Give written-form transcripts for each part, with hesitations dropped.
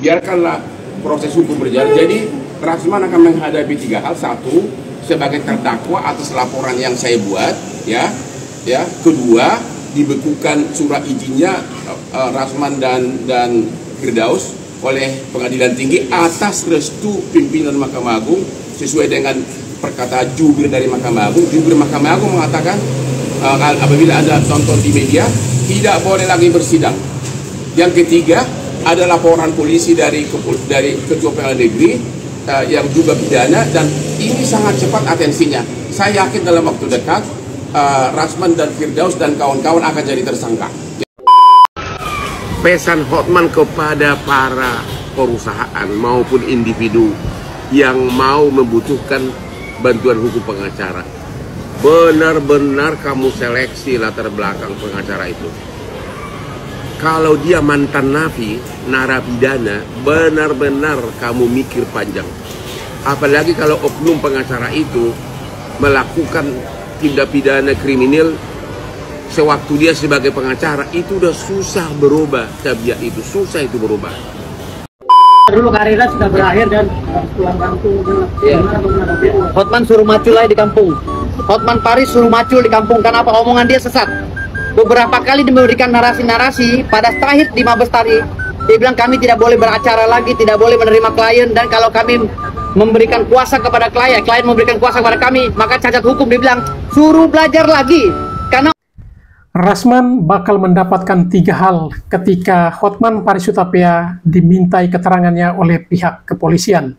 biarkanlah proses hukum berjalan. Jadi Rasman akan menghadapi 3 hal. 1, sebagai terdakwa atas laporan yang saya buat, ya. Kedua, dibekukan surat izinnya Rasman dan Firdaus oleh Pengadilan Tinggi atas restu pimpinan Mahkamah Agung sesuai dengan perkataan jubir dari Mahkamah Agung. Jubir Mahkamah Agung mengatakan apabila Anda tonton di media, tidak boleh lagi bersidang. Yang ketiga, ada laporan polisi dari Ketua Pengadilan Negeri yang juga pidana, dan ini sangat cepat atensinya. Saya yakin dalam waktu dekat Rasman dan Firdaus dan kawan-kawan akan jadi tersangka. Pesan Hotman kepada para perusahaan maupun individu yang mau membutuhkan bantuan hukum pengacara, benar-benar kamu seleksi latar belakang pengacara itu. Kalau dia mantan napi, narapidana, benar-benar kamu mikir panjang. Apalagi kalau oknum pengacara itu melakukan tindak pidana kriminal sewaktu dia sebagai pengacara, itu udah susah berubah. Tabiat itu susah itu berubah. Dulu karirnya sudah berakhir dan pulang kampung. Hotman suruh maju lagi di kampung. Hotman Paris suruh maju di kampung. Kenapa? Omongan dia sesat. Beberapa kali dia memberikan narasi-narasi pada terakhir di Mabes tadi. Dia bilang kami tidak boleh beracara lagi, tidak boleh menerima klien, dan kalau kami memberikan kuasa kepada klien memberikan kuasa kepada kami, maka cacat hukum. Dia bilang suruh belajar lagi. Karena Rasman bakal mendapatkan 3 hal ketika Hotman Paris Hutapea dimintai keterangannya oleh pihak kepolisian.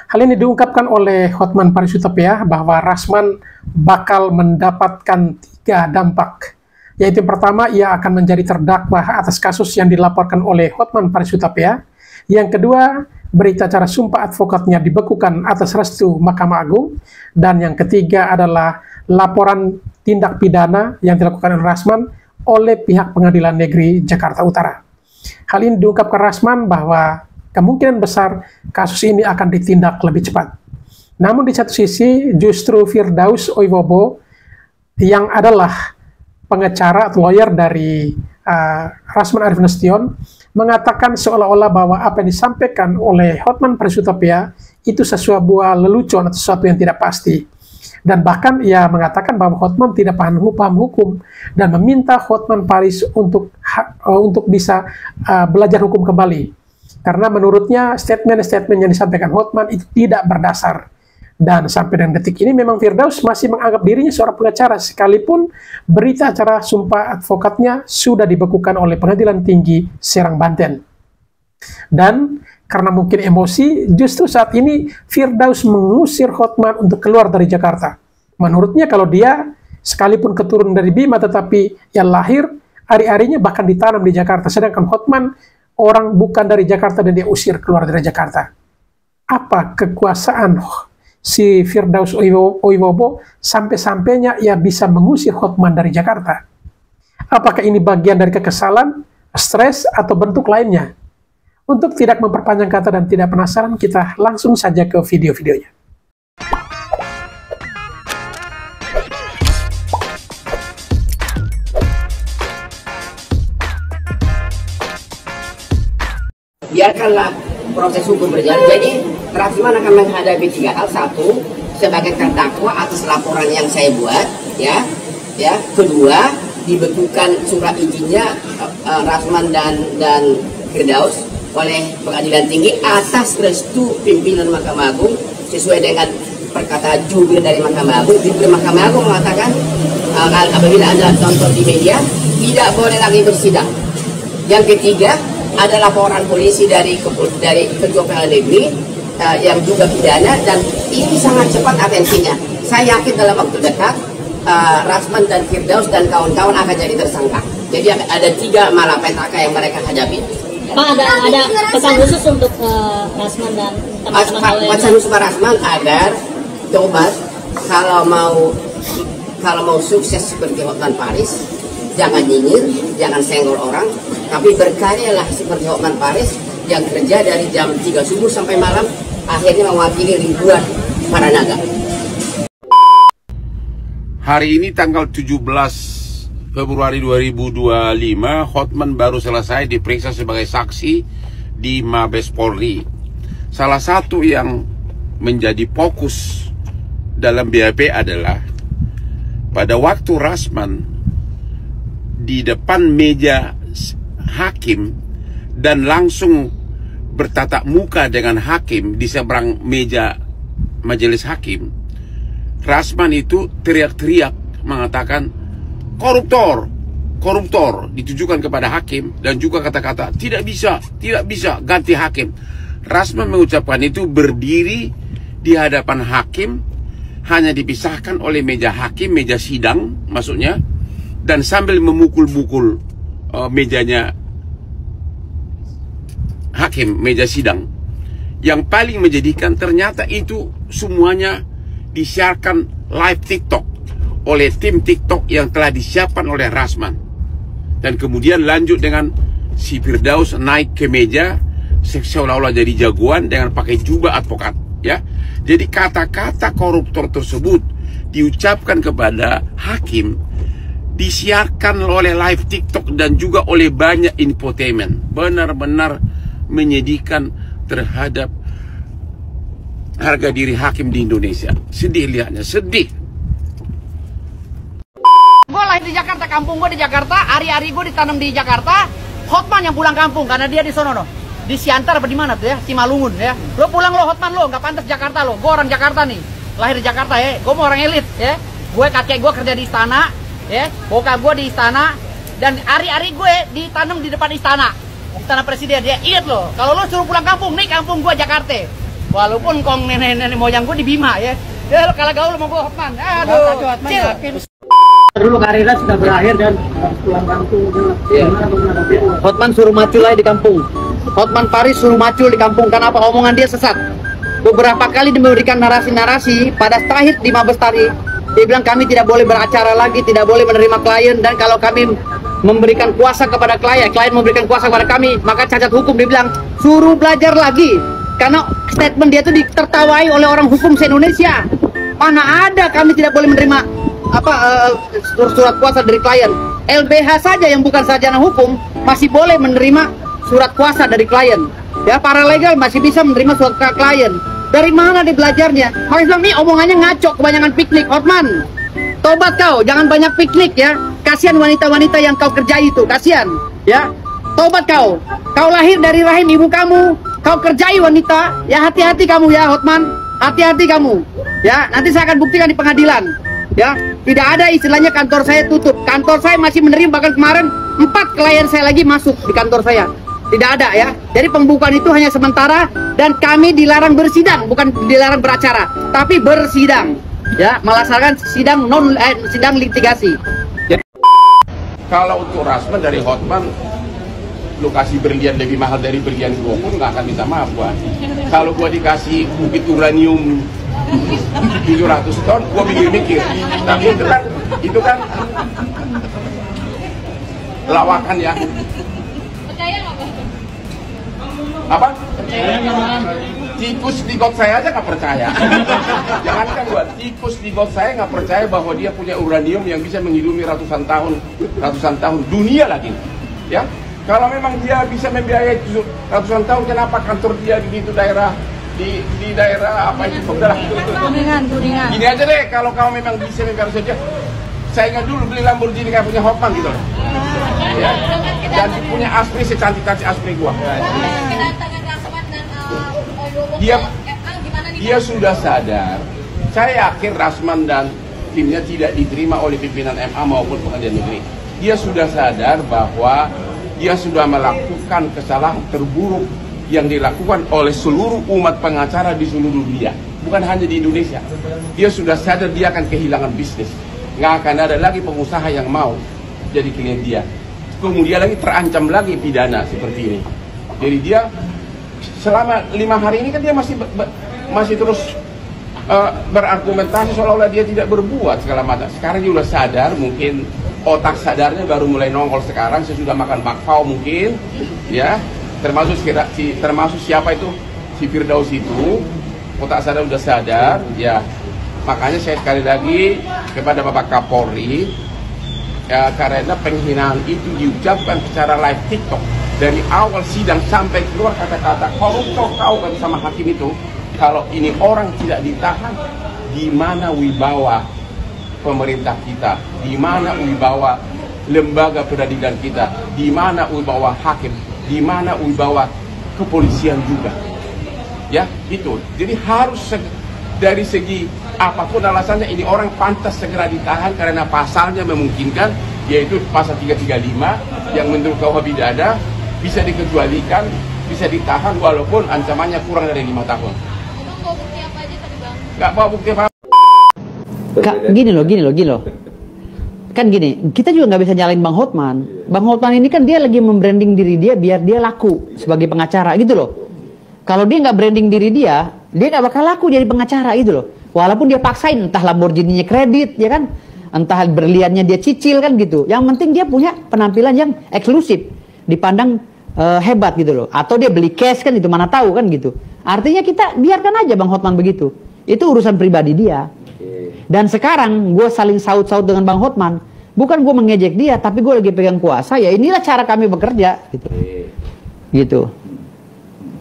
Hal ini diungkapkan oleh Hotman Paris Hutapea bahwa Rasman bakal mendapatkan 3 dampak. Yaitu pertama, ia akan menjadi terdakwa atas kasus yang dilaporkan oleh Hotman Paris Hutapea. Yang kedua, berita acara sumpah advokatnya dibekukan atas restu Mahkamah Agung. Dan yang ketiga adalah laporan tindak pidana yang dilakukan oleh Rasman oleh pihak Pengadilan Negeri Jakarta Utara. Hal ini diungkapkan Rasman bahwa kemungkinan besar kasus ini akan ditindak lebih cepat. Namun di satu sisi, justru Firdaus Oiwobo yang adalah pengacara atau lawyer dari Rasman Arif Nasution mengatakan seolah-olah bahwa apa yang disampaikan oleh Hotman Paris Hutapea itu sebuah lelucon atau sesuatu yang tidak pasti. Dan bahkan ia mengatakan bahwa Hotman tidak paham hukum dan meminta Hotman Paris untuk bisa belajar hukum kembali. Karena menurutnya statement-statement yang disampaikan Hotman itu tidak berdasar. Dan sampai dengan detik ini memang Firdaus masih menganggap dirinya seorang pengacara, sekalipun berita acara sumpah advokatnya sudah dibekukan oleh Pengadilan Tinggi Serang, Banten. Dan karena mungkin emosi, justru saat ini Firdaus mengusir Hotman untuk keluar dari Jakarta. Menurutnya kalau dia sekalipun keturunan dari Bima, tetapi yang lahir ari-arinya bahkan ditanam di Jakarta. Sedangkan Hotman orang bukan dari Jakarta dan dia usir keluar dari Jakarta. Apa kekuasaan si Firdaus Oiwobo sampai-sampainya ia bisa mengusir Hotman dari Jakarta? Apakah ini bagian dari kekesalan, stres, atau bentuk lainnya? Untuk tidak memperpanjang kata dan tidak penasaran, kita langsung saja ke video-videonya. Biarkanlah proses hukum berjalan. Jadi Rasman akan menghadapi 3 hal. 1, sebagai terdakwa atas laporan yang saya buat, ya. Kedua, dibekukan surat izinnya Rasman dan Firdaus oleh Pengadilan Tinggi atas restu pimpinan Mahkamah Agung sesuai dengan perkataan jubir dari Mahkamah Agung. Jubir Mahkamah Agung mengatakan apabila Anda tonton di media, tidak boleh lagi bersidang. Yang ketiga, ada laporan polisi dari Ketua Pengadilan Negeri yang juga pidana, dan ini sangat cepat atensinya. Saya yakin dalam waktu dekat Rasman dan Firdaus dan kawan-kawan akan jadi tersangka. Jadi ada 3 malapetaka yang mereka hadapi. Pak, ada pesan khusus untuk Rasman dan teman-teman? Pesan khusus Pak Rasman agar tobat, kalau mau sukses seperti Hotman Paris, jangan nyinyir, jangan senggol orang, tapi berkaryalah seperti Hotman Paris yang kerja dari jam 3 subuh sampai malam, akhirnya mewakili ribuan para naga. Hari ini tanggal 17 Februari 2025, Hotman baru selesai diperiksa sebagai saksi di Mabes Polri. Salah satu yang menjadi fokus dalam BAP adalah pada waktu Rasman di depan meja hakim dan langsung bertatap muka dengan hakim di seberang meja majelis hakim, Rasman itu teriak-teriak mengatakan koruptor, koruptor, ditujukan kepada hakim, dan juga kata-kata tidak bisa ganti hakim. Rasman mengucapkan itu berdiri di hadapan hakim, hanya dipisahkan oleh meja hakim, meja sidang maksudnya, dan sambil memukul-mukul mejanya hakim, meja sidang. Yang paling menjadikan, ternyata itu semuanya disiarkan live TikTok oleh tim TikTok yang telah disiapkan oleh Rasman. Dan kemudian lanjut dengan si Firdaus naik ke meja seolah-olah jadi jagoan dengan pakai jubah advokat, ya. Jadi kata-kata koruptor tersebut diucapkan kepada hakim, disiarkan oleh live TikTok dan juga oleh banyak infotainment. Benar-benar menyedihkan terhadap harga diri hakim di Indonesia. Sedih lihatnya, sedih. Gue lahir di Jakarta, kampung gue di Jakarta, hari-hari gue ditanam di Jakarta. Hotman yang pulang kampung karena dia di sono, no. Di Siantar apa di mana tuh ya, Simalungun ya. Lo pulang lo Hotman lo, nggak pantas Jakarta lo. Gue orang Jakarta nih, lahir di Jakarta ya. Gue mau orang elit ya. Gue kakek gue kerja di istana ya, bokap gue di istana, dan hari-hari gue ditanam di depan istana presiden. Ya ingat lo, kalau lo suruh pulang kampung, nih kampung gue Jakarta. Walaupun kong nenek moyang gue di Bima ya. Ya lo kalau gaul mau gue Hotman. Aduh, cil. Dulu karirnya sudah berakhir dan pulang kampung. Hotman suruh maju lagi di kampung. Hotman Paris suruh maju di kampung. Kenapa? Omongan dia sesat. Beberapa kali dia memberikan narasi-narasi pada terakhir di Mabes Tari. Dia bilang kami tidak boleh beracara lagi, tidak boleh menerima klien, dan kalau kami memberikan kuasa kepada klien memberikan kuasa kepada kami, maka cacat hukum. Dia bilang suruh belajar lagi, karena statement dia itu ditertawai oleh orang hukum se-Indonesia. Mana ada kami tidak boleh menerima surat kuasa dari klien. LBH saja yang bukan sarjana hukum masih boleh menerima surat kuasa dari klien. Ya, paralegal masih bisa menerima surat klien. Dari mana dia belajarnya? Makanya bilang nih omongannya ngaco, kebanyakan piknik. Hotman, tobat kau, jangan banyak piknik ya. Kasihan wanita-wanita yang kau kerjai itu, kasihan ya. Tobat kau. Kau lahir dari rahim ibu kamu, kau kerjai wanita. Ya hati-hati kamu ya Hotman, hati-hati kamu. Ya, nanti saya akan buktikan di pengadilan. Ya, tidak ada istilahnya kantor saya tutup. Kantor saya masih menerima, bahkan kemarin 4 klien saya lagi masuk di kantor saya. Tidak ada ya. Jadi pembukaan itu hanya sementara, dan kami dilarang bersidang, bukan dilarang beracara, tapi bersidang. Ya, melaksanakan sidang litigasi. Kalau untuk Rasman dari Hotman, lokasi berlian lebih mahal dari berlian gua pun nggak akan minta maaf gua. Kalau gua dikasih bukit uranium 700 ton, gua mikir-mikir. Tapi itu kan lawakan ya. Percaya nggak, Pak? Apa? Tikus di got saya aja nggak percaya. Jangankan gua, tikus di got saya nggak percaya bahwa dia punya uranium yang bisa menghidupi ratusan tahun dunia lagi. Ya, kalau memang dia bisa membiayai ratusan tahun, kenapa kantor dia di itu daerah di daerah apa itu? Kuningan. Gini aja deh, kalau kamu memang bisa membiayai saja, saya ingat dulu beli Lamborghini kayak punya Hotman gitu loh. Ya. Dan punya Aspri secantik-cantik Aspri gua. Dia sudah sadar. Saya yakin Rasman dan timnya tidak diterima oleh pimpinan MA maupun pengadilan negeri. Dia sudah sadar bahwa dia sudah melakukan kesalahan terburuk yang dilakukan oleh seluruh umat pengacara di seluruh dunia, bukan hanya di Indonesia. Dia sudah sadar dia akan kehilangan bisnis. Nggak akan ada lagi pengusaha yang mau jadi klien dia. Kemudian lagi terancam lagi pidana seperti ini. Jadi dia selama 5 hari ini kan dia masih terus berargumentasi seolah-olah dia tidak berbuat segala macam. Sekarang dia sudah sadar, mungkin otak sadarnya baru mulai nongol sekarang. Sesudah makan bakpao mungkin, ya. Termasuk siapa itu, si Firdaus itu, otak sadar sudah sadar, ya. Makanya saya sekali lagi kepada Bapak Kapolri, ya, karena penghinaan itu diucapkan secara live TikTok dari awal sidang sampai keluar kata-kata koruptor kau kan sama hakim itu, kalau ini orang tidak ditahan, di mana wibawa pemerintah kita, di mana wibawa lembaga peradilan kita, di mana wibawa hakim, di mana wibawa kepolisian juga. Ya, itu. Jadi harus dari segi apapun alasannya ini orang pantas segera ditahan karena pasalnya memungkinkan, yaitu pasal 335 yang menurut KUHP pidana bisa dikecualikan, bisa ditahan walaupun ancamannya kurang dari 5 tahun. Emang bawa bukti apa aja tadi bang? Nggak bawa bukti apa. Gini loh. Kan gini, kita juga nggak bisa nyalain Bang Hotman. Bang Hotman ini kan dia lagi membranding diri dia biar dia laku sebagai pengacara gitu loh. Kalau dia nggak branding diri dia nggak bakal laku jadi pengacara gitu loh. Walaupun dia paksain, entah Lamborghini-nya kredit, ya kan? Entah berliannya dia cicil kan gitu. Yang penting dia punya penampilan yang eksklusif, dipandang hebat gitu loh. Atau dia beli cash kan, itu mana tahu kan gitu. Artinya kita biarkan aja Bang Hotman begitu. Itu urusan pribadi dia. Dan sekarang gue saling saut-saut dengan Bang Hotman. Bukan gue mengejek dia, tapi gue lagi pegang kuasa. Ya inilah cara kami bekerja gitu. Gitu.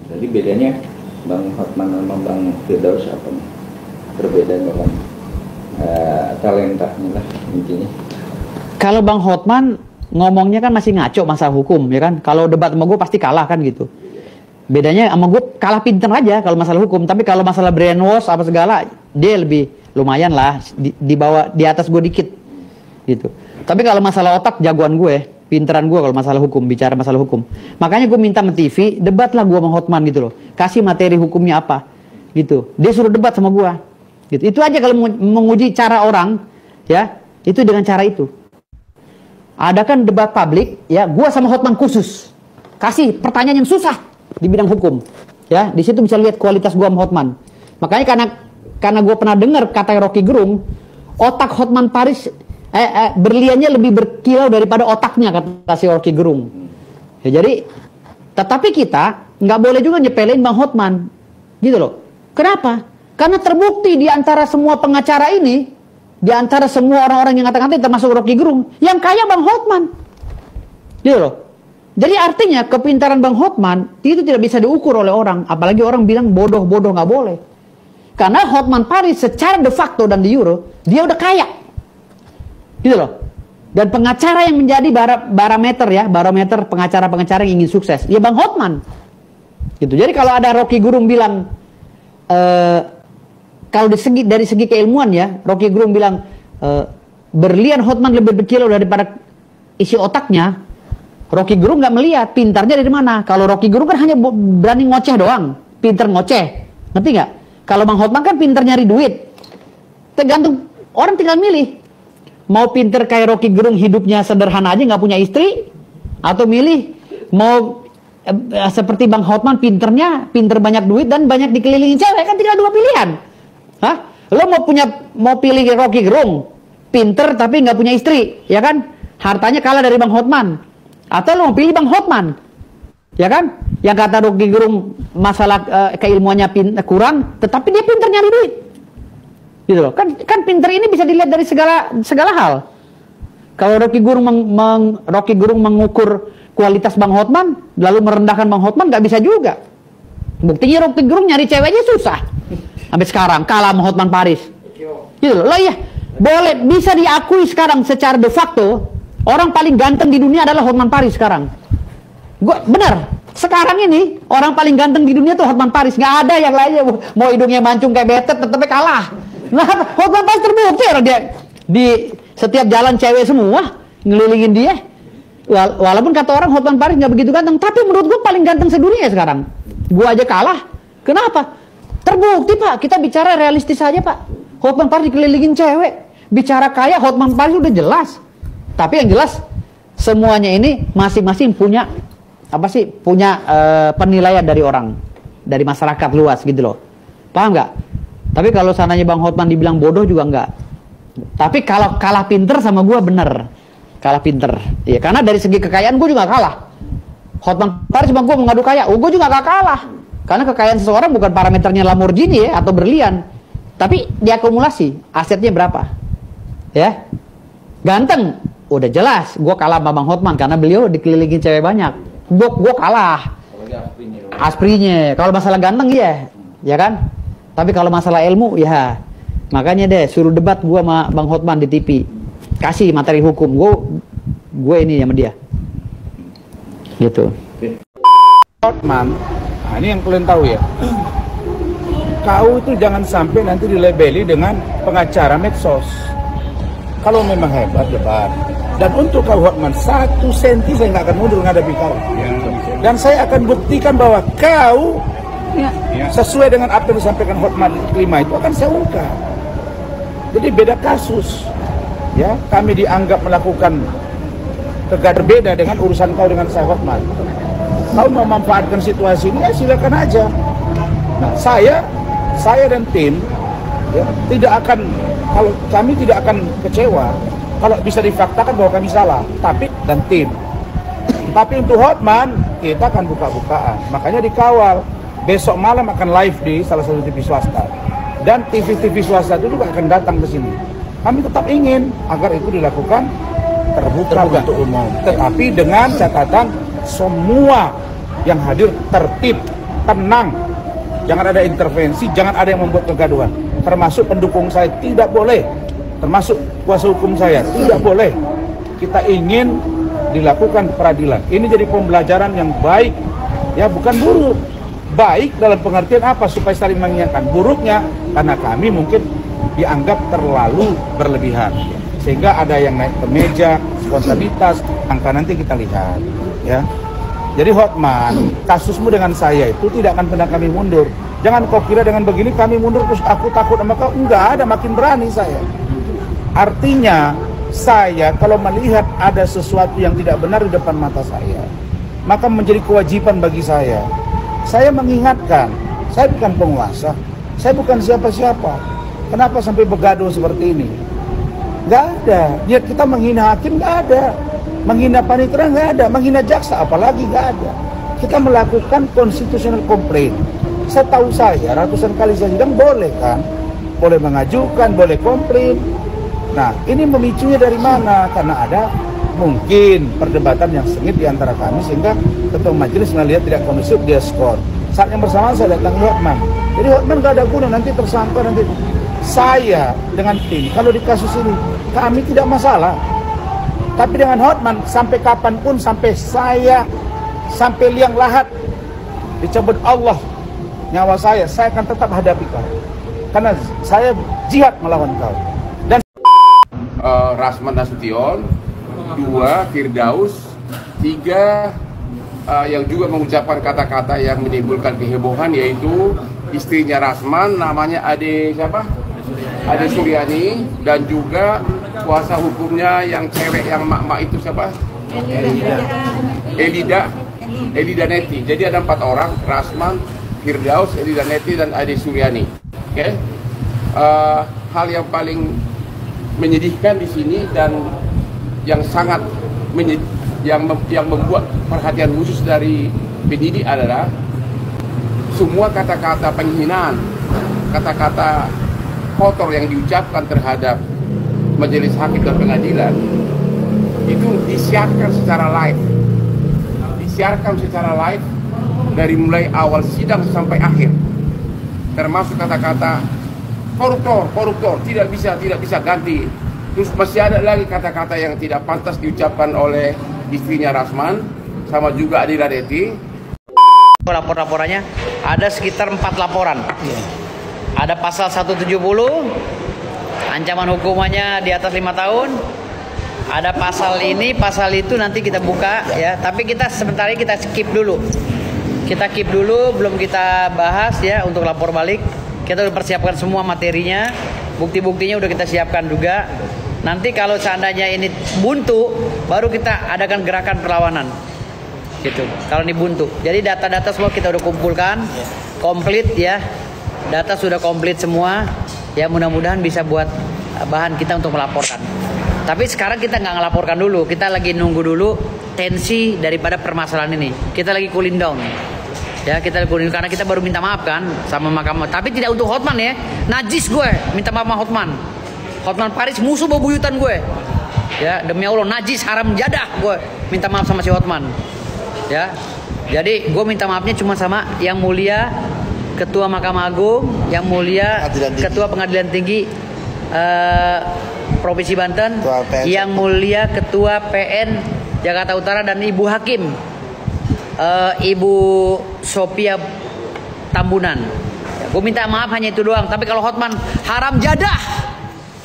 Jadi bedanya Bang Hotman sama Bang Firdaus apa nih? Perbedaannya kan talentanya lah intinya. Kalau Bang Hotman ngomongnya kan masih ngaco masalah hukum, ya kan? Kalau debat sama gue pasti kalah kan gitu. Bedanya sama gue kalah pinter aja kalau masalah hukum, tapi kalau masalah brainwash apa segala dia lebih lumayan lah di bawah, di atas gue dikit gitu. Tapi kalau masalah otak jagoan gue, pinteran gue kalau masalah hukum, bicara masalah hukum. Makanya gue minta sama TV, debat lah gue sama Hotman gitu loh. Kasih materi hukumnya apa gitu. Dia suruh debat sama gue gitu. Itu aja kalau menguji cara orang, ya itu dengan cara itu. Ada kan debat publik, ya gue sama Hotman khusus kasih pertanyaan yang susah di bidang hukum, ya di situ bisa lihat kualitas gue sama Hotman. Makanya karena gue pernah dengar kata Rocky Gerung, otak Hotman Paris berliannya lebih berkilau daripada otaknya, kata si Rocky Gerung. Ya, jadi tetapi kita nggak boleh juga nyepelin Bang Hotman gitu loh. Kenapa? Karena terbukti di antara semua pengacara ini, di antara semua orang-orang yang ngata-ngatain termasuk Rocky Gerung, yang kaya Bang Hotman gitu loh. Jadi artinya kepintaran Bang Hotman itu tidak bisa diukur oleh orang. Apalagi orang bilang bodoh-bodoh, nggak boleh. Karena Hotman Paris secara de facto dan de jure dia udah kaya gitu loh. Dan pengacara yang menjadi barometer pengacara-pengacara yang ingin sukses, ya Bang Hotman gitu. Jadi kalau ada Rocky Gerung bilang kalau dari segi keilmuan ya, Rocky Gerung bilang berlian Hotman lebih berkilau daripada isi otaknya. Rocky Gerung nggak melihat pintarnya dari mana. Kalau Rocky Gerung kan hanya berani ngoceh doang, pinter ngoceh, ngerti nggak? Kalau Bang Hotman kan pinter nyari duit. Tergantung orang, tinggal milih. Mau pinter kayak Rocky Gerung hidupnya sederhana aja nggak punya istri, atau milih mau seperti Bang Hotman pinter banyak duit dan banyak dikelilingin cewek, kan tinggal dua pilihan. Hah? Lo mau pilih Rocky Gerung pinter tapi nggak punya istri, ya kan? Hartanya kalah dari Bang Hotman. Atau lo mau pilih Bang Hotman, ya kan? Yang kata Rocky Gerung masalah keilmuannya kurang, tetapi dia pinter nyari duit, gitu loh. Kan pinter ini bisa dilihat dari segala hal. Kalau Rocky Gerung mengukur kualitas Bang Hotman, lalu merendahkan Bang Hotman, nggak bisa juga. Buktinya Rocky Gerung nyari ceweknya susah, sampai sekarang kalah sama Hotman Paris, gitu loh. Lah iya, boleh bisa diakui sekarang secara de facto. Orang paling ganteng di dunia adalah Hotman Paris sekarang. Benar. Sekarang ini orang paling ganteng di dunia tuh Hotman Paris. Nggak ada yang lainnya. Mau hidungnya mancung kayak betet, tetep kalah. Nah, Hotman Paris terbukti dia di setiap jalan cewek semua ngelilingin dia. Walaupun kata orang Hotman Paris nggak begitu ganteng, tapi menurut gue paling ganteng sedunia sekarang. Gue aja kalah. Kenapa? Terbukti Pak. Kita bicara realistis aja Pak. Hotman Paris dikelilingin cewek. Bicara kaya, Hotman Paris udah jelas. Tapi yang jelas semuanya ini masing-masing punya penilaian dari orang, dari masyarakat luas gitu loh. Paham nggak? Tapi kalau sananya Bang Hotman dibilang bodoh juga nggak. Tapi kalau kalah pinter sama gue bener, kalah pinter. Ya karena dari segi kekayaan gue juga kalah. Hotman Paris sama gue mengadu kaya, gue juga gak kalah. Karena kekayaan seseorang bukan parameternya Lamborghini ya atau berlian, tapi diakumulasi asetnya berapa. Ya, ganteng. Udah jelas, gue kalah sama Bang Hotman karena beliau dikelilingi cewek banyak. gue kalah. Asprinya. Kalau masalah ganteng iya, ya kan? Tapi kalau masalah ilmu ya, makanya deh suruh debat gue sama Bang Hotman di TV. Kasih materi hukum, gue ini sama dia. Gitu. Hotman, nah ini yang kalian tahu ya. Kau itu jangan sampai nanti dilabeli dengan pengacara medsos. Kalau memang hebat, debat. Dan untuk kau Hotman, 1 senti saya nggak akan mundur menghadapi kau. Dan saya akan buktikan bahwa kau sesuai dengan apa yang disampaikan Hotman 5 itu akan saya ungkap. Jadi beda kasus. Ya, kami dianggap melakukan berbeda dengan urusan kau dengan saya Hotman. Kau memanfaatkan situasi ini, ya silakan aja. Nah, saya dan tim ya, kami tidak akan kecewa kalau bisa difaktakan bahwa kami salah, tapi dan tim. Tapi untuk Hotman kita akan buka-bukaan, makanya dikawal. Besok malam akan live di salah satu TV swasta dan TV swasta itu juga akan datang ke sini. Kami tetap ingin agar itu dilakukan terbuka untuk umum, tetapi dengan catatan semua yang hadir tertib, tenang, jangan ada intervensi, jangan ada yang membuat kegaduhan. Termasuk pendukung saya tidak boleh, termasuk kuasa hukum saya tidak boleh. Kita ingin dilakukan peradilan. Ini jadi pembelajaran yang baik, ya bukan buruk. Baik dalam pengertian apa? Supaya saling mengingatkan. Buruknya karena kami mungkin dianggap terlalu berlebihan, sehingga ada yang naik ke meja, spontanitas, angka nanti kita lihat, ya. Jadi Hotman, kasusmu dengan saya itu tidak akan pernah kami mundur. Jangan kau kira dengan begini kami mundur terus aku takut sama kau. Enggak ada, makin berani saya. Artinya saya kalau melihat ada sesuatu yang tidak benar di depan mata saya, maka menjadi kewajiban bagi saya. Saya mengingatkan, saya bukan penguasa, saya bukan siapa-siapa. Kenapa sampai begaduh seperti ini? Enggak ada. Niat kita menghina hakim enggak ada. Menghina panitera nggak ada, menghina jaksa apalagi nggak ada. Kita melakukan constitutional complaint. Setahu saya ratusan kali saya sidang boleh kan, boleh mengajukan, boleh komplain. Nah ini memicunya dari mana? Karena ada mungkin perdebatan yang sengit di antara kami sehingga ketua majelis melihat tidak kondusif, dia skor. Saat yang bersamaan saya datang Hotman. Jadi Hotman nggak ada guna, nanti tersangka nanti. Saya dengan tim kalau di kasus ini kami tidak masalah. Tapi dengan Hotman sampai kapanpun, sampai liang lahat dicabut Allah nyawa saya akan tetap hadapi kau. Karena saya jihad melawan kau. Dan Rasman Nasution, 2 Firdaus, 3 yang juga mengucapkan kata-kata yang menimbulkan kehebohan, yaitu istrinya Rasman namanya Ade siapa? Ade Suryani, dan juga kuasa hukumnya yang cewek yang mak-mak itu siapa? Elida Neti. Jadi ada 4 orang, Rasman, Firdaus, Elida Neti, dan Ade Suryani. Oke? Hal yang paling menyedihkan di sini dan yang sangat yang membuat perhatian khusus dari penyidik adalah semua kata-kata penghinaan, kata-kata kotor yang diucapkan terhadap majelis hakim dan pengadilan itu disiarkan secara live dari mulai awal sidang sampai akhir, termasuk kata-kata koruptor tidak bisa ganti. Terus masih ada lagi kata-kata yang tidak pantas diucapkan oleh istrinya Rasman sama juga Adila Reti. Lapor-laporannya ada sekitar 4 laporan. Ada pasal 170, ancaman hukumannya di atas 5 tahun. Ada pasal ini, pasal itu nanti kita buka ya. Tapi kita sebentar ini kita skip dulu. Kita keep dulu, belum kita bahas ya untuk lapor balik. Kita udah persiapkan semua materinya, bukti-buktinya udah kita siapkan juga. Nanti kalau seandainya ini buntu, baru kita adakan gerakan perlawanan. Gitu. Kalau ini buntu. Jadi data-data semua kita udah kumpulkan, komplit ya. Data sudah komplit semua. Ya mudah-mudahan bisa buat bahan kita untuk melaporkan. Tapi sekarang kita nggak ngelaporkan dulu. Kita lagi nunggu dulu tensi daripada permasalahan ini. Kita lagi cooling down. Ya kita lagi cooling down karena kita baru minta maaf kan sama mahkamah. Tapi tidak untuk Hotman ya. Najis gue minta maaf sama Hotman. Hotman Paris musuh bebuyutan gue. Ya demi Allah najis haram jadah gue minta maaf sama si Hotman. Ya Jadi gue minta maafnya cuma sama Yang Mulia Ketua Mahkamah Agung, Yang Mulia Ketua Pengadilan Tinggi Provinsi Banten, Yang Mulia Ketua PN Jakarta Utara, dan Ibu Hakim Ibu Sophia Tambunan. Gue minta maaf hanya itu doang. Tapi kalau Hotman haram jadah,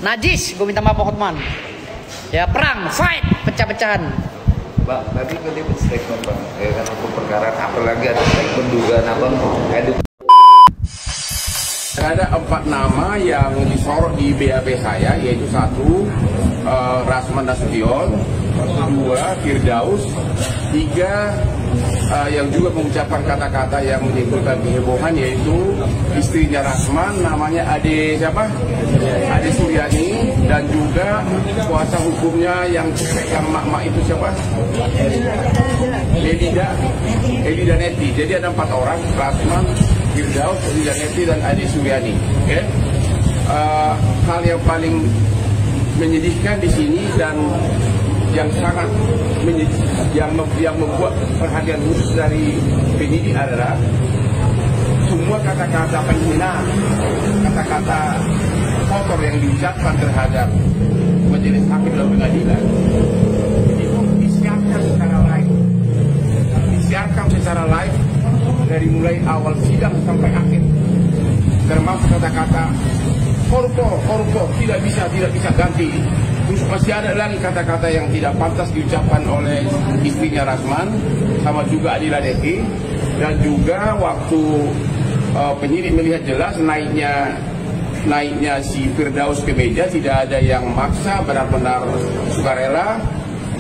najis, gue minta maaf Hotman. Ya perang, fight, pecah-pecahan. Bang, tadi tadi statement bang, ya kan untuk perkara apalagi ada statement dugaan abang Ada 4 nama yang disorot di BAP saya, yaitu 1 Rasman Nasution, 2 Firdaus, 3 yang juga mengucapkan kata-kata yang menimbulkan kehebohan, yaitu istrinya Rasman, namanya Ade siapa? Ade Suryani, dan juga kuasa hukumnya yang mak-mak itu siapa? Elida Neti. Jadi ada 4 orang, Rasman, Firdaus, Elida Neti, dan Ade Suryani. Okay? Hal yang paling menyedihkan di sini dan yang sangat yang membuat perhatian khusus dari penyidik adalah semua kata-kata penghina, kata-kata kotor yang diucapkan terhadap majelis hakim dan pengadilan itu disiarkan secara live dari mulai awal sidang sampai akhir, termasuk kata-kata koruptor tidak bisa ganti. Terus masih ada lagi kata-kata yang tidak pantas diucapkan oleh istrinya Rasman, sama juga Adila Neti, dan juga waktu penyidik melihat jelas naiknya si Firdaus ke meja, tidak ada yang maksa, benar-benar sukarela,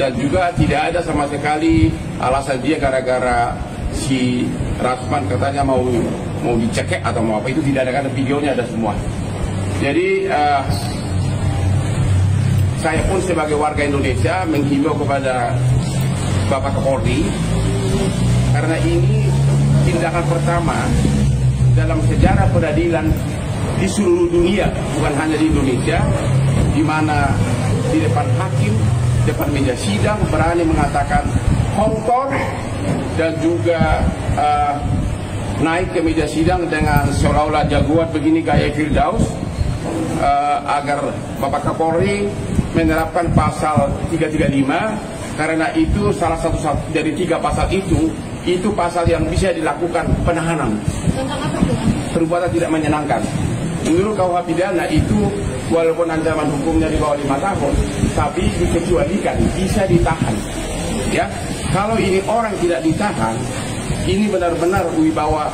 dan juga tidak ada sama sekali alasan dia gara-gara si Rasman katanya mau dicekek atau mau apa, itu tidak ada, karena videonya ada semua. Jadi saya pun sebagai warga Indonesia menghimbau kepada Bapak Kapolri, karena ini tindakan pertama dalam sejarah peradilan di seluruh dunia, bukan hanya di Indonesia, di mana di depan hakim, depan meja sidang berani mengatakan koruptor, dan juga naik ke meja sidang dengan seolah-olah jagoan begini gaya Firdaus, agar Bapak Kapolri menerapkan pasal 335, karena itu salah satu dari 3 pasal itu pasal yang bisa dilakukan penahanan. Perbuatan tidak menyenangkan. Menurut KUH pidana itu walaupun ancaman hukumnya di bawah 5 tahun, tapi dikecualikan, bisa ditahan. Ya, kalau ini orang tidak ditahan, ini benar-benar wibawa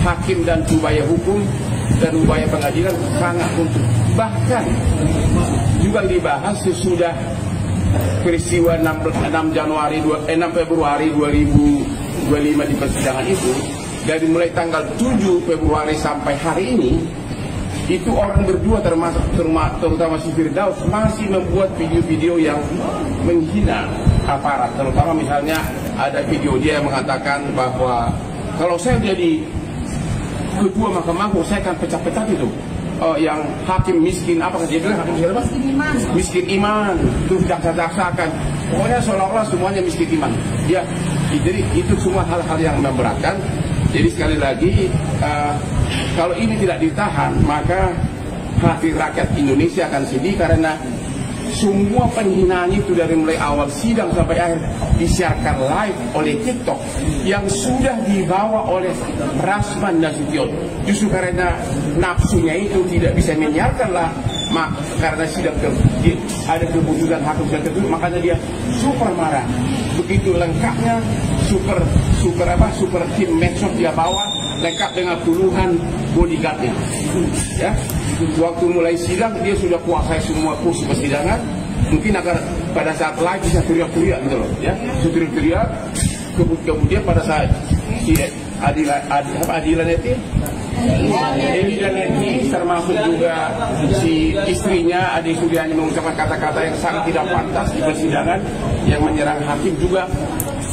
hakim dan upaya hukum dan upaya pengadilan sangat runtuh. Bahkan juga dibahas sesudah peristiwa 6 Februari 2025 di persidangan itu, dari mulai tanggal 7 Februari sampai hari ini, itu orang berdua terutama si Firdaus masih membuat video-video yang menghina aparat. Terutama misalnya ada video dia yang mengatakan bahwa kalau saya jadi ketua Mahkamah Agung, saya akan pecah-pecah itu yang hakim miskin, apa dia bilang hakim siapa? Miskin iman, terus daksa-daksakan, pokoknya seolah-olah semuanya miskin iman. Ya, jadi itu semua hal-hal yang memberatkan. Jadi sekali lagi, kalau ini tidak ditahan, maka hati rakyat Indonesia akan sedih, karena semua penghinaan itu dari mulai awal sidang sampai akhir disiarkan live oleh TikTok yang sudah dibawa oleh Rasman Nasution. Justru karena nafsunya itu tidak bisa menyiarkan lah, karena sidang ada keputusan hakim yang kedua, makanya dia super marah. Begitu lengkapnya super tim medsos dia bawa, lengkap dengan puluhan bodyguardnya. Ya, waktu mulai sidang dia sudah kuasai semua kursi persidangan. Mungkin agar pada saat live bisa teriak-teriak gitu loh, ya, teriak-teriak. Kemudian pada saat si Adila Neti, Elida Neti, termasuk juga si istrinya Ade Suryani mengucapkan kata-kata yang sangat tidak pantas di persidangan yang menyerang hakim juga.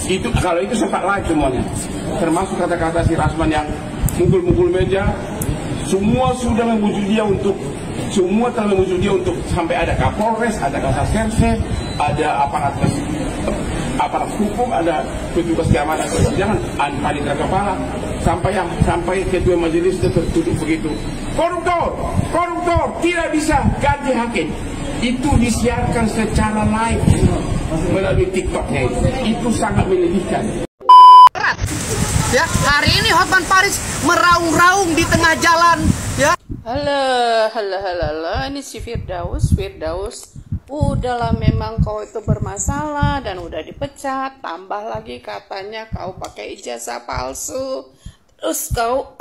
Itu kalau itu sempat live semuanya, termasuk kata-kata si Rasman yang mukul-mukul meja. Semua sudah memujuk dia untuk sampai ada Kapolres, ada Kasat Serse, ada aparat aparat hukum, ada petugas keamanan persidangan, ada panitera kepala, sampai ketua majelis tertutup begitu. Koruptor tidak bisa ganti hakim. Itu disiarkan secara live melalui TikToknya itu sangat menyedihkan. Ya, hari ini Hotman Paris meraung-raung di tengah jalan, ya. Halo, ini si Firdaus. Udahlah, memang kau itu bermasalah dan udah dipecat, tambah lagi katanya kau pakai ijazah palsu, terus kau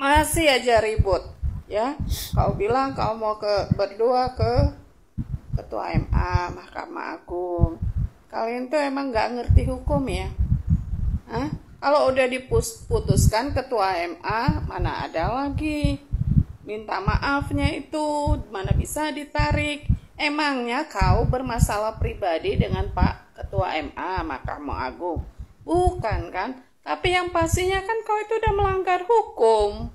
masih aja ribut, ya. Kau bilang kau mau berdua ke Ketua MA, Mahkamah Agung. Kalian tuh emang nggak ngerti hukum ya? Hah? Kalau udah diputuskan Ketua MA, mana ada lagi minta maafnya itu, mana bisa ditarik. Emangnya kau bermasalah pribadi dengan Pak Ketua MA, Mahkamah Agung? Bukan kan? Tapi yang pastinya kan kau itu udah melanggar hukum.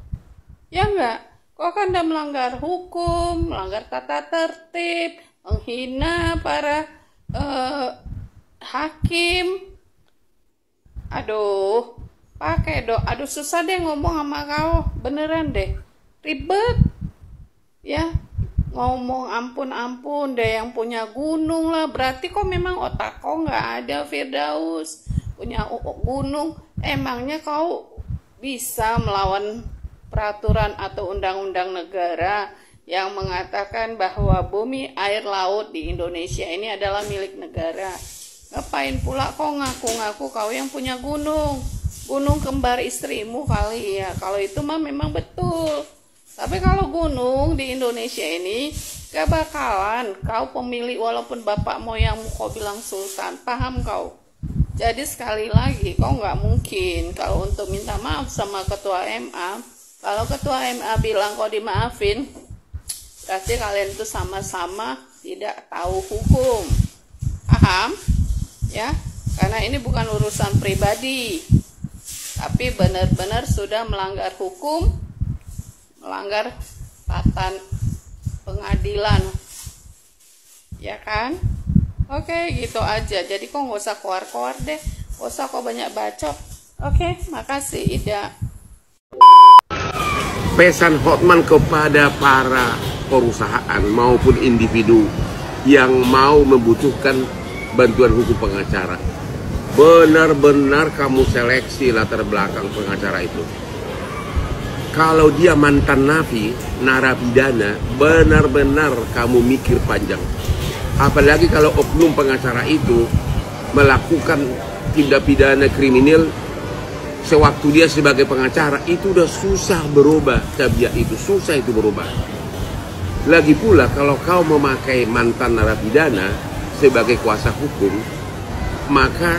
Ya enggak? Kau kan udah melanggar hukum, melanggar tata tertib, menghina para hakim. Aduh, aduh susah deh ngomong sama kau, beneran deh, ribet, ya. Ngomong ampun deh, yang punya gunung lah, berarti kok memang otak kau nggak ada, Firdaus. Punya gunung, emangnya kau bisa melawan peraturan atau undang-undang negara yang mengatakan bahwa bumi, air, laut di Indonesia ini adalah milik negara? Ngapain pula kau ngaku-ngaku kau yang punya gunung kembar istrimu kali ya? Kalau itu mah memang betul. Tapi kalau gunung di Indonesia ini gak bakalan kau pemilik, walaupun bapak moyangmu kau bilang sultan, paham kau? Jadi sekali lagi, kau gak mungkin kalau untuk minta maaf sama Ketua MA. Kalau Ketua MA bilang kau dimaafin, berarti kalian itu sama-sama tidak tahu hukum. Paham? Ya, karena ini bukan urusan pribadi, tapi benar-benar sudah melanggar hukum, melanggar tatan pengadilan, ya kan? Oke, gitu aja. Jadi kok nggak usah keluar-keluar deh, nggak usah kok banyak bacot. Oke, makasih Ida. Pesan Hotman kepada para perusahaan maupun individu yang mau membutuhkan bantuan hukum pengacara, benar-benar kamu seleksi latar belakang pengacara itu. Kalau dia mantan napi, narapidana, benar-benar kamu mikir panjang. Apalagi kalau oknum pengacara itu melakukan tindak pidana kriminal sewaktu dia sebagai pengacara, itu udah susah berubah tabiat itu, susah itu berubah. Lagi pula kalau kau memakai mantan narapidana sebagai kuasa hukum, maka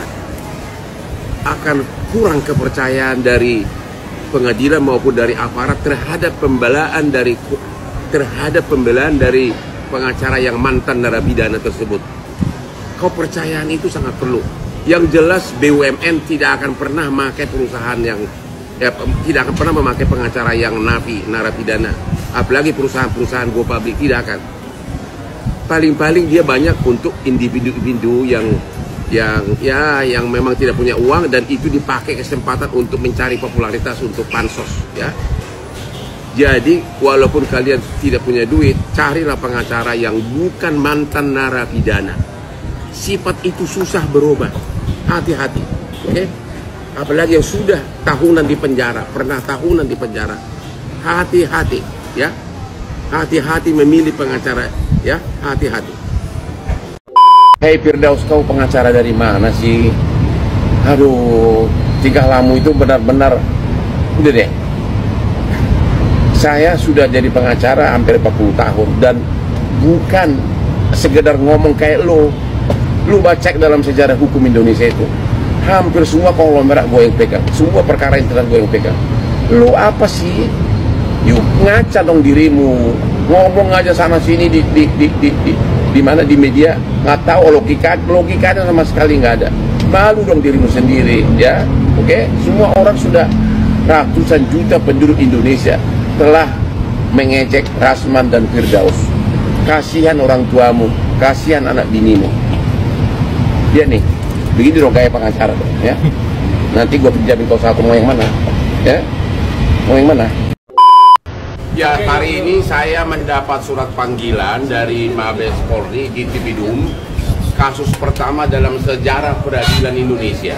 akan kurang kepercayaan dari pengadilan maupun dari aparat terhadap pembelaan dari pengacara yang mantan narapidana tersebut. Kepercayaan itu sangat perlu. Yang jelas BUMN tidak akan pernah memakai perusahaan yang tidak akan pernah memakai pengacara yang narapidana, apalagi perusahaan-perusahaan go public, tidak akan. Paling-paling dia banyak untuk individu-individu yang memang tidak punya uang, dan itu dipakai kesempatan untuk mencari popularitas untuk pansos, ya. Jadi walaupun kalian tidak punya duit, carilah pengacara yang bukan mantan narapidana. Sifat itu susah berubah. Hati-hati, oke? Apalagi yang sudah tahunan di penjara, pernah tahunan di penjara. Hati-hati, ya. Hati-hati memilih pengacara, ya, hati-hati. Hei Firdaus, kau pengacara dari mana sih? Aduh, tingkah lamu itu benar-benar, udah deh. Saya sudah jadi pengacara hampir 40 tahun dan bukan sekedar ngomong kayak lo. Lu baca dalam sejarah hukum Indonesia itu, hampir semua konglomerat gue yang pegang, semua perkara internal gue yang pegang. Lu apa sih? Yuk ngaca dong dirimu, ngomong aja sana sini di mana di media, nggak tahu logikanya sama sekali nggak ada. Malu dong dirimu sendiri, ya. Oke? Semua orang sudah, ratusan juta penduduk Indonesia telah mengejek Rasman dan Firdaus. Kasihan orang tuamu, kasihan anak binimu. Dia nih, Begini dong kayak pengacara dong, ya. Nanti gue pinjamin kau satu, mau yang mana? Ya, mau yang mana? Ya, hari ini saya mendapat surat panggilan dari Mabes Polri di Tipidum. Kasus pertama dalam sejarah peradilan Indonesia.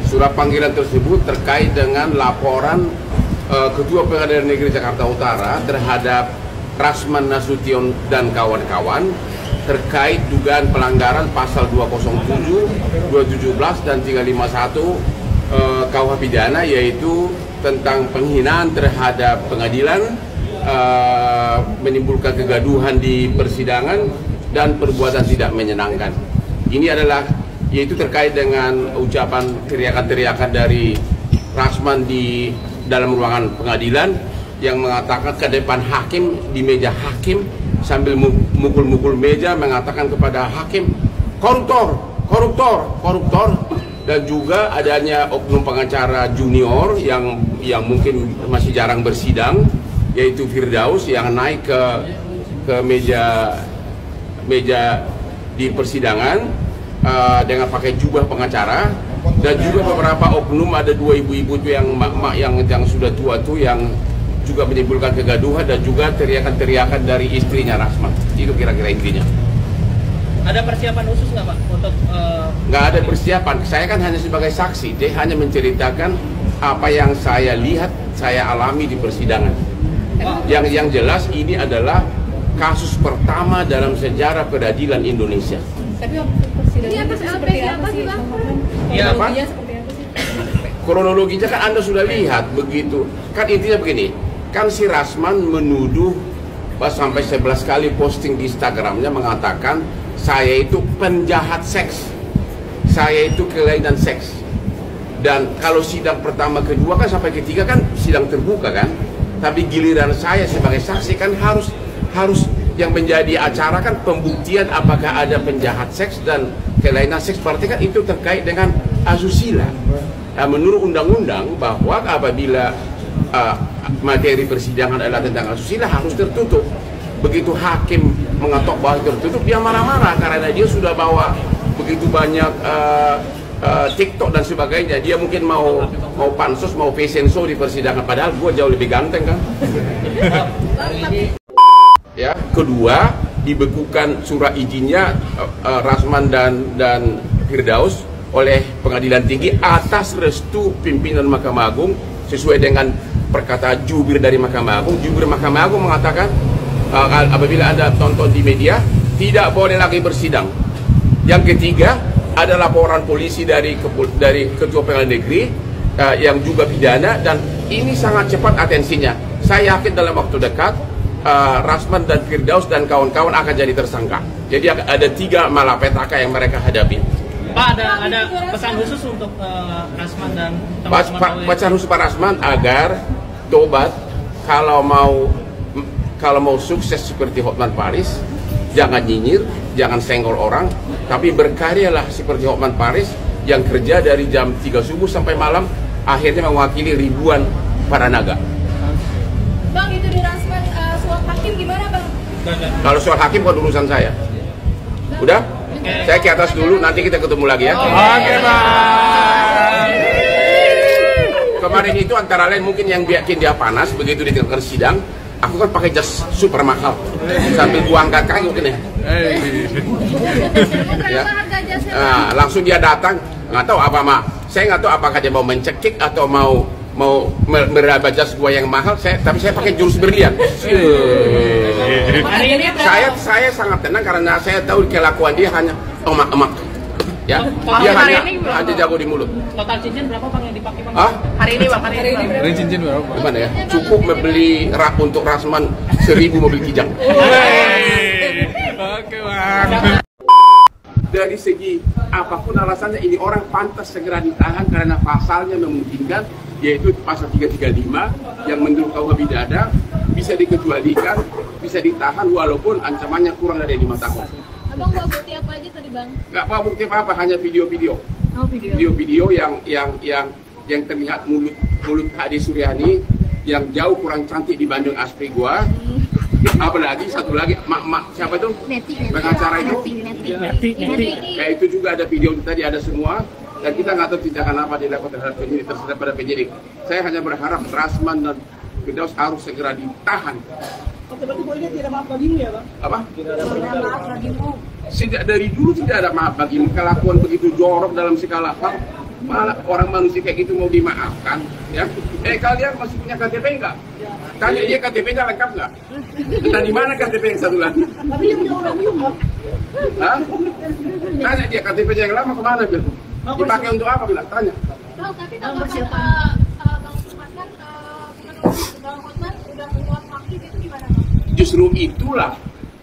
Surat panggilan tersebut terkait dengan laporan Ketua Pengadilan Negeri Jakarta Utara terhadap Rasman Nasution dan kawan-kawan terkait dugaan pelanggaran pasal 207, 217 dan 351 KUH pidana, yaitu tentang penghinaan terhadap pengadilan, menimbulkan kegaduhan di persidangan dan perbuatan tidak menyenangkan. Ini adalah yaitu terkait dengan ucapan teriakan-teriakan dari Rasman di dalam ruangan pengadilan yang mengatakan ke depan hakim, di meja hakim, sambil mukul-mukul meja mengatakan kepada hakim, koruptor, koruptor, koruptor. Dan juga adanya oknum pengacara junior yang mungkin masih jarang bersidang, yaitu Firdaus, yang naik ke meja di persidangan dengan pakai jubah pengacara. Dan juga beberapa oknum, ada dua ibu-ibu yang mak-mak yang sudah tua tuh yang juga menimbulkan kegaduhan, dan juga teriakan-teriakan dari istrinya Rasman. Itu kira-kira intinya. Ada persiapan khusus nggak Pak untuk? Nggak ada persiapan. Saya kan hanya sebagai saksi. Dia hanya menceritakan apa yang saya lihat, saya alami di persidangan. Yang jelas ini adalah kasus pertama dalam sejarah peradilan Indonesia. Tapi persidangan seperti apa sih Bang? Ya, kronologinya seperti apa sih? Kronologinya kan Anda sudah lihat begitu. Kan intinya begini, kan si Rasman menuduh sampai 11 kali posting di Instagramnya mengatakan saya itu penjahat seks, saya itu kelainan seks. Dan kalau sidang pertama, kedua kan sampai ketiga kan sidang terbuka kan. Tapi giliran saya sebagai saksi kan harus yang menjadi acara kan pembuktian apakah ada penjahat seks dan kelainan seks. Berarti kan itu terkait dengan asusila. Nah, menurut undang-undang bahwa apabila materi persidangan adalah tentang asusila harus tertutup. Begitu hakim mengetok bahwa tertutup, dia marah-marah karena dia sudah bawa begitu banyak TikTok dan sebagainya. Dia mungkin mau pansus, mau pesenso di persidangan, padahal gue jauh lebih ganteng kan. Ya, kedua, dibekukan surat izinnya Rasman dan Firdaus oleh Pengadilan Tinggi atas restu pimpinan Mahkamah Agung sesuai dengan perkataan jubir dari Mahkamah Agung. Jubir Mahkamah Agung mengatakan apabila Anda tonton di media, tidak boleh lagi bersidang. Yang ketiga, ada laporan polisi dari Ketua Pengadilan Negeri yang juga pidana, dan ini sangat cepat atensinya. Saya yakin dalam waktu dekat Rasman dan Firdaus dan kawan-kawan akan jadi tersangka. Jadi ada 3 malapetaka yang mereka hadapi. Pak, ada pesan khusus untuk Rasman dan teman-teman? Pesan khusus Pak Rasman agar tobat, kalau mau sukses seperti Hotman Paris, jangan nyinyir, jangan senggol orang, tapi berkaryalah seperti Hotman Paris yang kerja dari jam 3 subuh sampai malam, akhirnya mewakili ribuan para naga. Bang, itu di Rasman soal hakim gimana Bang? Kalau soal hakim bukan urusan saya. Udah? Saya ke atas dulu, nanti kita ketemu lagi ya. Oke, Bang. Kemarin itu antara lain mungkin yang bikin dia panas begitu di tengah sidang. Aku kan pakai jas super mahal, sambil gua angkat kaki mungkin ya. Ya. Nah, langsung dia datang, nggak tahu apa saya nggak tahu apakah dia mau mencekik atau mau meraba jas gua yang mahal. Tapi saya pakai jurus berlian. Saya sangat tenang karena saya tahu kelakuan dia hanya emak-emak. Ya, dia hanya jago di mulut. Total cincin berapa Bang yang dipakai Bang? Hari ini Bang, hari ini berapa? Cincin berapa? Gimana ya? Cukup membeli rak untuk Rasman 1000 mobil kijang. Oke, Bang. Dari segi apapun alasannya, ini orang pantas segera ditahan karena pasalnya memungkinkan, yaitu pasal 335 yang menurut KUH pidana bisa dikecualikan, bisa ditahan walaupun ancamannya kurang dari 5 tahun. Abang bawa bukti apa aja tadi Bang? Nggak bawa bukti apa, hanya video-video. Oh, Video-video yang terlihat mulut Hadi Suryani yang jauh kurang cantik dibanding Aspri gua. Apalagi satu lagi, siapa itu? Pengacara itu? Ya itu juga ada video tadi, ada semua. Dan kita nggak tahu tindakan apa dilakukan terhadap penyidik, terhadap pada penyidik. Saya hanya berharap Rasman dan Firdaus harus segera ditahan. Berarti poinnya tidak maaf bagimu ya, Bang? Apa? Tidak ada maaf bagimu. Sejak dari dulu tidak ada maaf bagimu. Kelakuan begitu jorok dalam segala hal, malah orang manusia kayak gitu mau dimaafkan, ya? Kalian masih punya KTP enggak? Tanya dia KTP-nya lengkap nggak? Dan di mana KTP yang satu lagi? Tapi dia punya orang juga. Hah? Tanya dia KTP-nya yang lama kemana bilang? Dipakai untuk apa bilang? Tanya. Bang, tapi kalau Bang Usman kan Bang Hotman udah membuat hakim itu gimana, Bang? Justru itulah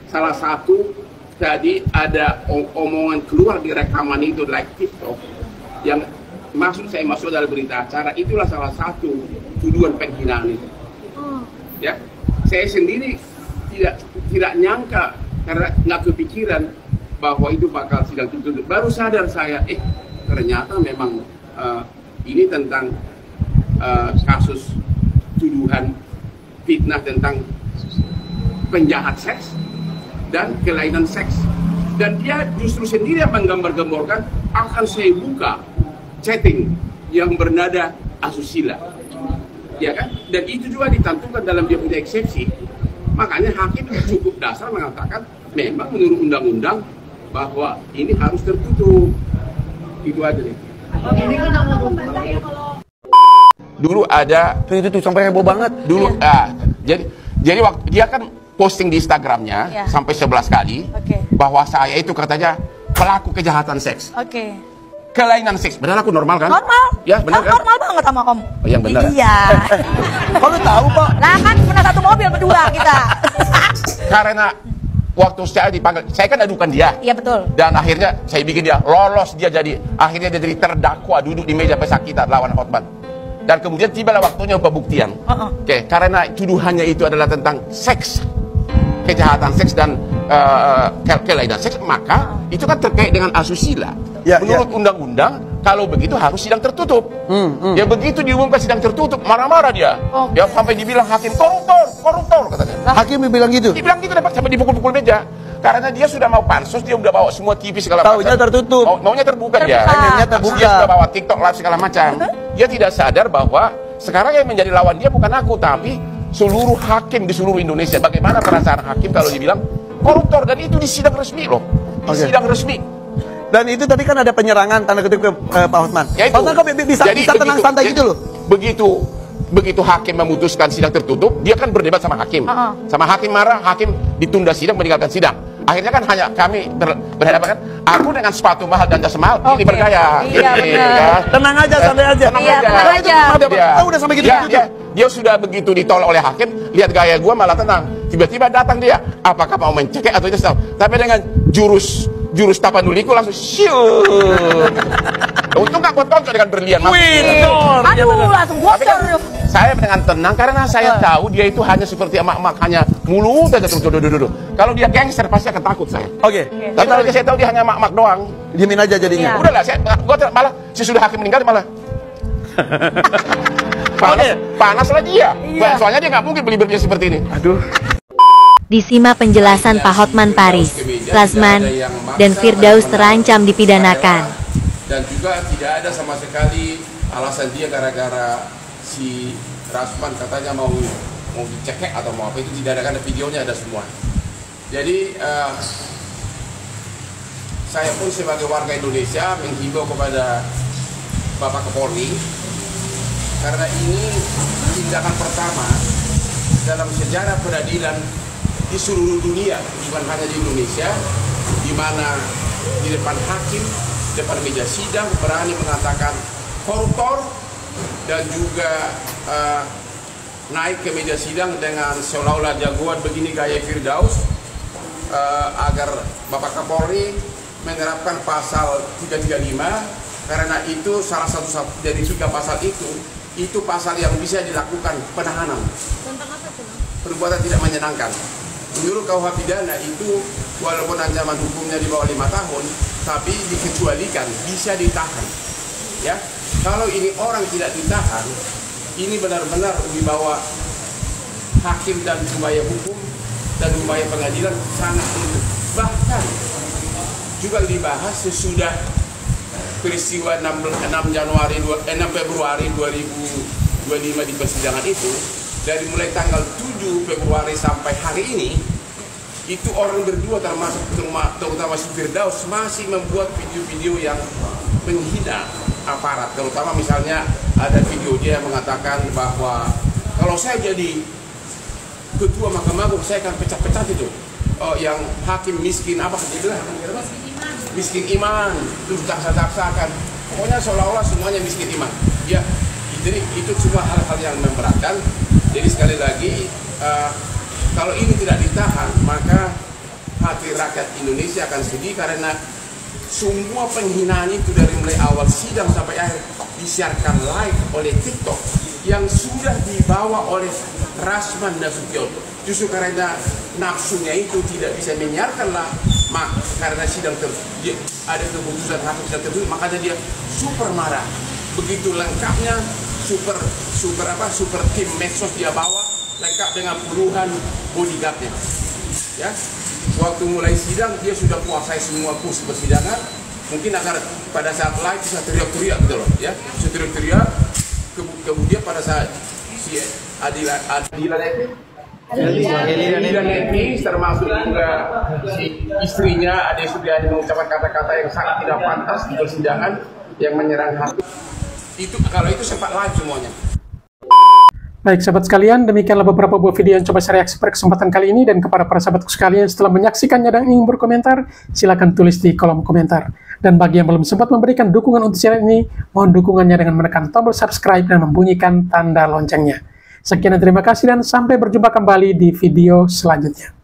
salah satu tadi ada omongan keluar di rekaman itu like TikTok yang saya masuk dalam berita acara, itulah salah satu tuduhan penghinaan itu. Ya, saya sendiri tidak nyangka karena nggak kepikiran bahwa itu bakal sidang tertutup. Baru sadar saya, ternyata memang ini tentang kasus tuduhan fitnah tentang penjahat seks dan kelainan seks. Dan dia justru sendiri yang menggambar-gambarkan akan saya buka chatting yang bernada asusila. Ya kan? Dan itu juga ditentukan dalam dia punya eksepsi. Makanya hakim cukup dasar mengatakan memang menurut undang-undang bahwa ini harus tertutup. Itu aja nih. Dulu ada itu sampai heboh banget. Dulu jadi waktu dia kan posting di Instagramnya sampai 11 kali bahwa saya itu katanya pelaku kejahatan seks. Kelainan seks, benar aku normal kan? Normal. Ya benar kan? Normal banget sama kamu. Oh, yang benar. Iya. Kok lu tahu kok? Lah kan pernah satu mobil berdua kita. Karena waktu saya dipanggil, saya kan adukan dia. Iya betul. Dan akhirnya saya bikin dia lolos, akhirnya dia jadi terdakwa duduk di meja pesakitan lawan Hotman. Dan kemudian tibalah waktunya pembuktian. Karena tuduhannya itu adalah tentang seks, kejahatan seks dan kelainan seks, maka itu kan terkait dengan asusila. Menurut undang-undang, kalau begitu harus sidang tertutup. Ya begitu diumumkan sidang tertutup, marah-marah dia. Ya sampai dibilang hakim koruptor katanya. Hakim bilang gitu? Dibilang gitu, dapat sampai dipukul-pukul meja. Karena dia sudah mau pansus, dia udah bawa semua TV segala macam. Taunya tertutup. Maunya terbuka dia. Terbuka. Dia sudah bawa TikTok live segala macam. Dia tidak sadar bahwa sekarang yang menjadi lawan dia bukan aku, tapi seluruh hakim di seluruh Indonesia. Bagaimana perasaan hakim kalau dibilang koruptor, dan itu di sidang resmi loh. Di sidang resmi. Dan itu tadi kan ada penyerangan tanda kutip ke Pak Hotman. Ya, Pak Hotman kok bisa tenang santai gitu loh. Begitu hakim memutuskan sidang tertutup, dia kan berdebat sama hakim. Sama hakim marah, hakim ditunda sidang, meninggalkan sidang. Akhirnya kan hanya kami berhadapan kan, aku dengan sepatu mahal dan jas mahal, ini bergaya. Iya, benar. Tenang aja, santai aja. Tenang aja. Udah sampai gitu. Dia sudah begitu ditolak oleh hakim, lihat gaya gua malah tenang. Tiba-tiba datang dia, apakah mau mencekik atau tidak? Tapi dengan jurus tapanuliku langsung syuuuuh. Untung gak bocor dengan berlian. Aduh, langsung bocor. Saya dengan tenang karena saya tahu dia itu hanya seperti emak-emak, hanya mulut aja terus. Kalau dia gangster pasti akan takut saya. Tapi kalau saya tahu dia hanya emak-emak doang, diemin aja jadinya. Udahlah, malah sesudah hakim meninggal malah panas lah dia. Soalnya dia nggak mungkin beli berlian seperti ini. Aduh. Disimak penjelasan Pak Hotman Paris, Rasman, dan Firdaus terancam dipidanakan. Dan juga tidak ada sama sekali alasan dia gara-gara si Rasman katanya mau dicekek atau mau apa, itu tidak ada, karena videonya ada semua. Jadi saya pun sebagai warga Indonesia menghimbau kepada Bapak Kapolri, karena ini tindakan pertama dalam sejarah peradilan di seluruh dunia, bukan hanya di Indonesia, di mana di depan hakim, depan meja sidang berani mengatakan koruptor, dan juga naik ke meja sidang dengan seolah-olah jagoan begini gaya Firdaus, agar Bapak Kapolri menerapkan pasal 335, karena itu salah satu dari 3 pasal itu pasal yang bisa dilakukan penahanan. Perbuatan tidak menyenangkan. Menurut KUH pidana itu walaupun ancaman hukumnya di bawah 5 tahun, tapi dikecualikan, bisa ditahan. Ya, kalau ini orang tidak ditahan, ini benar-benar di bawah hakim dan upaya hukum, dan upaya pengadilan sangat tinggi. Bahkan juga dibahas sesudah peristiwa 6 Februari 2025 di persidangan itu, dari mulai tanggal 7 Februari sampai hari ini, itu orang berdua terutama si Firdaus masih membuat video-video yang menghina aparat. Terutama misalnya ada video dia yang mengatakan bahwa kalau saya jadi ketua Mahkamah Agung saya akan pecah-pecah itu. Yang hakim miskin apa gitu lah. Miskin iman, terus daksa-daksakan. Pokoknya seolah-olah semuanya miskin iman. Ya, jadi itu semua hal-hal yang memberatkan. Jadi sekali lagi, kalau ini tidak ditahan, maka hati rakyat Indonesia akan sedih karena semua penghinaan itu dari mulai awal sidang sampai akhir disiarkan live oleh TikTok yang sudah dibawa oleh Rasman Nasution. Justru karena nafsunya itu tidak bisa menyiarkanlah, karena sidang ada keputusan hakim sidang tertutup, makanya dia super marah. Begitu lengkapnya super tim medsos dia bawa lengkap dengan puluhan bodyguardnya. Ya, waktu mulai sidang dia sudah kuasai semua kursi persidangan. Mungkin akan pada saat live bisa teriak-teriak gitu loh, ya, bisa teriak-teriak. Kemudian pada saat si Adilan Epi termasuk juga si istrinya ada sudah mengucapkan kata-kata yang sangat tidak pantas di persidangan yang menyerang hakim. Itu kalau itu sempat live semuanya. Baik sahabat sekalian, demikianlah beberapa buah video yang coba saya reaksi pada kesempatan kali ini. Dan kepada para sahabatku sekalian setelah menyaksikannya dan ingin berkomentar, silahkan tulis di kolom komentar. Dan bagi yang belum sempat memberikan dukungan untuk channel ini, mohon dukungannya dengan menekan tombol subscribe dan membunyikan tanda loncengnya. Sekian dan terima kasih dan sampai berjumpa kembali di video selanjutnya.